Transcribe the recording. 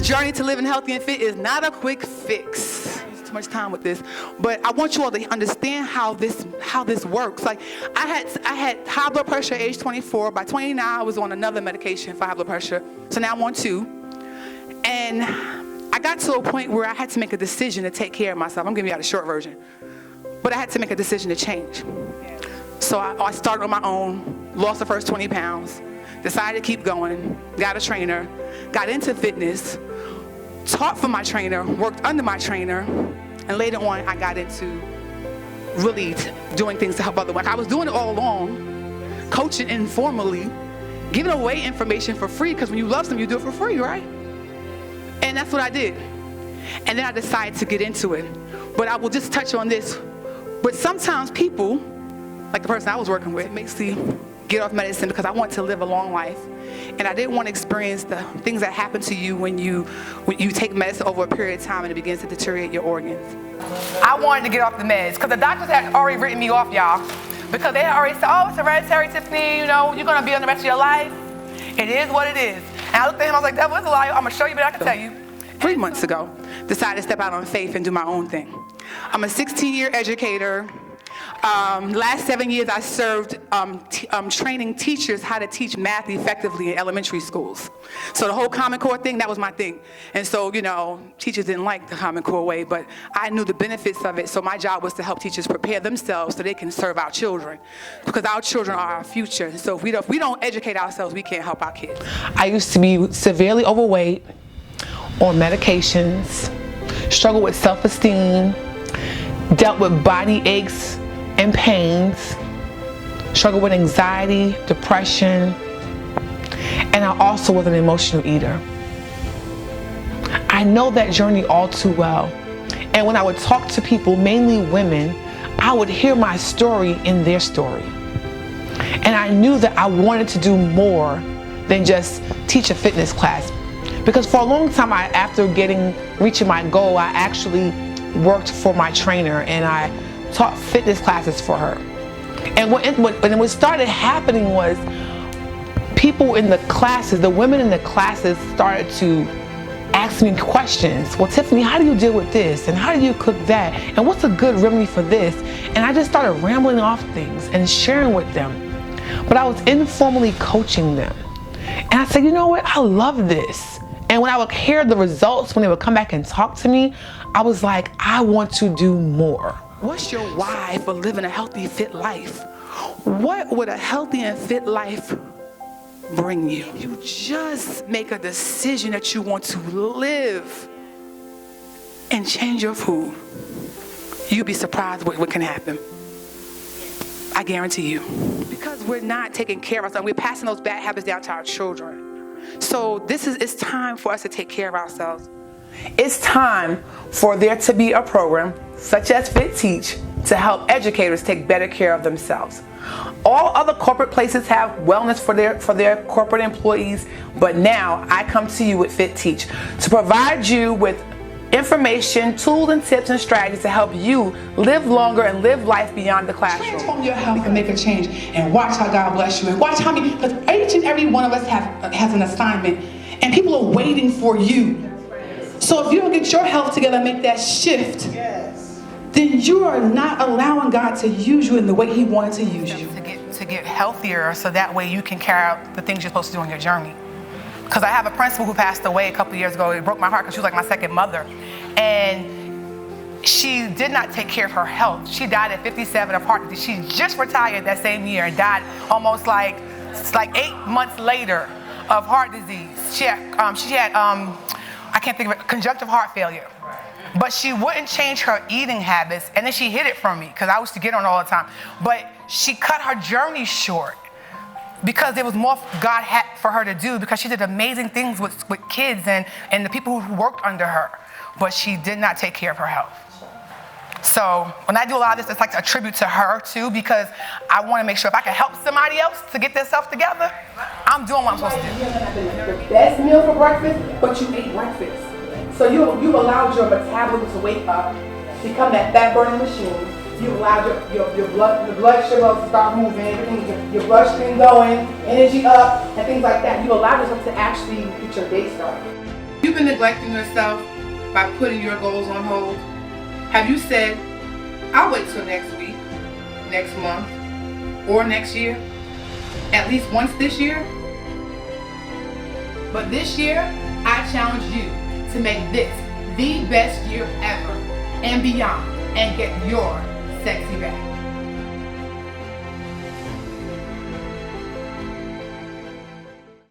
journey to living healthy and fit is not a quick fix. Too much time with this, but I want you all to understand how this works. Like I had high blood pressure at age 24. By 29, I was on another medication for high blood pressure. So now I'm on 2, and I got to a point where I had to make a decision to take care of myself. I'm giving you out a short version, but I had to make a decision to change. So I started on my own, lost the first 20 pounds, decided to keep going, got a trainer, got into fitness, taught from my trainer, worked under my trainer, and later on I got into really doing things to help other women. I was doing it all along, coaching informally, giving away information for free, because when you love something, you do it for free, right? And that's what I did. And then I decided to get into it. But I will just touch on this. But sometimes people, like the person I was working with, it makes me get off medicine because I want to live a long life. And I didn't want to experience the things that happen to you when you take medicine over a period of time and it begins to deteriorate your organs. I wanted to get off the meds because the doctors had already written me off, y'all. Because they had already said, oh, it's hereditary, Tiffany, you're going to be on the rest of your life. It is what it is. And I looked at him, I was like, devil is a liar. I'm going to show you, but I can tell you. 3 months ago, decided to step out on faith and do my own thing. I'm a 16-year educator. Last 7 years, I served training teachers how to teach math effectively in elementary schools. So the whole Common Core thing, that was my thing. And so, teachers didn't like the Common Core way, but I knew the benefits of it. So my job was to help teachers prepare themselves so they can serve our children, because our children are our future. So if we don't educate ourselves, we can't help our kids. I used to be severely overweight, on medications, struggled with self-esteem, dealt with body aches and pains, struggled with anxiety, depression, and I also was an emotional eater. I know that journey all too well. And when I would talk to people, mainly women, I would hear my story in their story. And I knew that I wanted to do more than just teach a fitness class. Because for a long time, after reaching my goal, I actually worked for my trainer and I taught fitness classes for her. And what started happening was people in the classes, the women in the classes started to ask me questions. Well, Tiffany, how do you deal with this? And how do you cook that? And what's a good remedy for this? And I just started rambling off things and sharing with them. But I was informally coaching them. And I said, you know what? I love this. And when I would hear the results, when they would come back and talk to me, I was like, I want to do more. What's your why for living a healthy, fit life? What would a healthy and fit life bring you? You just make a decision that you want to live and change your food. You'll be surprised what can happen. I guarantee you. Because we're not taking care of ourselves. We're passing those bad habits down to our children. So it's time for us to take care of ourselves. It's time for there to be a program, such as Fit Teach, to help educators take better care of themselves. All other corporate places have wellness for their corporate employees, but now I come to you with Fit Teach to provide you with information, tools, and tips and strategies to help you live longer and live life beyond the classroom. Transform your health and make a change, and watch how God bless you, and watch how many, because each and every one of us has an assignment, and people are waiting for you. So if you don't get your health together and make that shift, then you are not allowing God to use you in the way He wanted to use you. To get healthier, so that way you can carry out the things you're supposed to do on your journey. Because I have a principal who passed away a couple of years ago. It broke my heart because she was like my second mother. And she did not take care of her health. She died at 57 of heart disease. She just retired that same year and died almost like 8 months later of heart disease. She had I can't think of it, conjunctive heart failure. But she wouldn't change her eating habits, and then she hid it from me because I used to get on all the time. But she cut her journey short because there was more God had for her to do, because she did amazing things with kids and the people who worked under her. But she did not take care of her health. So when I do a lot of this, it's like a tribute to her too, because I want to make sure if I can help somebody else to get themselves together, I'm doing what I'm supposed to do. The best meal for breakfast, but you ate breakfast. So you allowed your metabolism to wake up, become that fat burning machine. You allowed your blood sugar to start moving, everything, your bloodstream going, energy up, and things like that. You allowed yourself to actually get your day started. You've been neglecting yourself by putting your goals on hold. Have you said, I'll wait till next week, next month, or next year? At least once this year? But this year, I challenge you to make this the best year ever and beyond and get your sexy back.